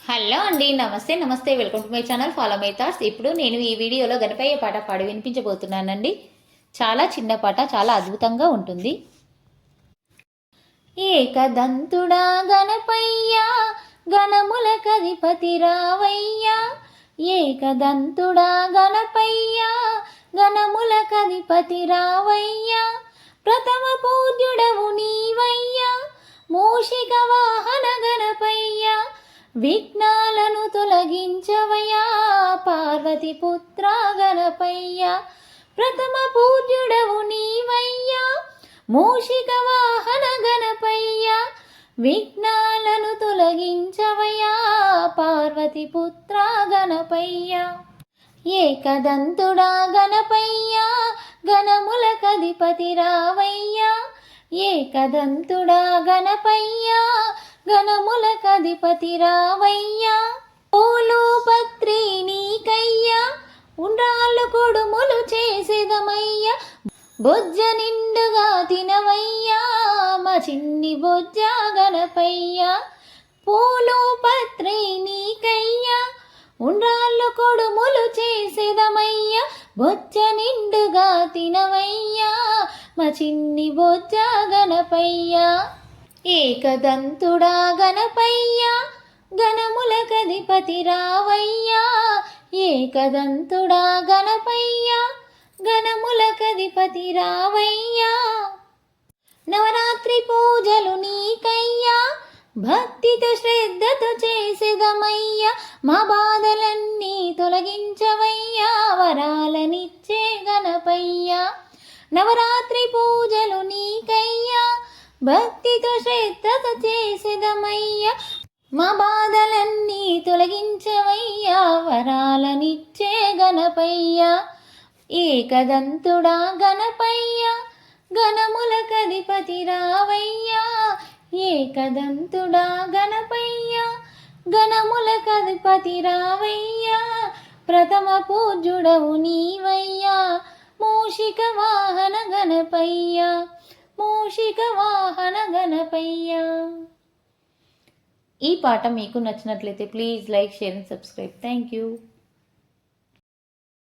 Hello అండి, నమస్తే నమస్తే, welcome to my channel follow my thoughts. ఇప్పుడు నేను ఈ వీడియోలో గణపయ్య పాట పాడి వినిపించబోతున్నానండి. చాలా చిన్న పాట, చాలా అద్భుతంగా ఉంటుంది. ఏకదంతుడా గణపయ్య గణముల కధిపతి రావయ్య, ఏకదంతుడా గణపయ్య గణముల కధిపతి రావయ్య, ప్రథమ పూజ్యుడవు నీవయ్య, మూషిక వాహన గణపయ్య, విఘ్నాలను తొలగించవయ్యా పార్వతి పుత్ర గణపయ్య, ప్రథమ పూజ్యుడవు నీవయ్యా, మూషిక వాహన గణపయ్య, విఘ్నాలను తొలగించవయ్యా పార్వతి పుత్ర గణపయ్య, ఏకదంతుడా గణపయ్య గణముల కధిపతి రావయ్యా, ఏకదంతుడా గణపయ్య గణముల కధిపతి రావయ్యా, పూలు పత్రి నీకయ్యా, ఉండ్రాళ్ళు కొడుములు చేసేదమయ్యా, బొజ్జ నిండుగా తినవయ్యా మా చిన్ని బొజ్జ గణపయ్యా, పూలు పత్రి నీకయ్యా, ఉండ్రాళ్ళు కొడుములు చేసేదమయ్యా, బొజ్జ నిండుగా తినవయ్యా మా చిన్ని బొజ్జ గణపయ్యా, ఏకదంతుడా గణపయ్య గణముల కధిపతి రావయ్యా, ఏకదంతుడా గణపయ్య గణముల కధిపతి రావయ్యా, నవరాత్రి పూజలు నీకయ్యా, భక్తితో శ్రద్ధతో చేసేదమయ్యా, మా బాధలన్నీ తొలగించవయ్యా వరాలనిచ్చే గణపయ్య, నవరాత్రి పూజలు నీకయ్యా, భక్తితో శ్రద్ధతో చేసేదమయ్యా, మా బాధలన్నీ తొలగించవయ్యా వరాలనిచ్చే గణపయ్య, ఏకదంతుడా గణపయ్య గణముల కధిపతి రావయ్యా, ఏకదంతుడా గణపయ్య గణముల కధిపతి రావయ్యా, ప్రథమ పూజ్యుడవు నీవయ్యా, మూషిక వాహన గణపయ్య, మూషిక వాహన గణపయ్య. ఈ పాట మీకు నచ్చినట్లయితే please like, share and subscribe. Thank you.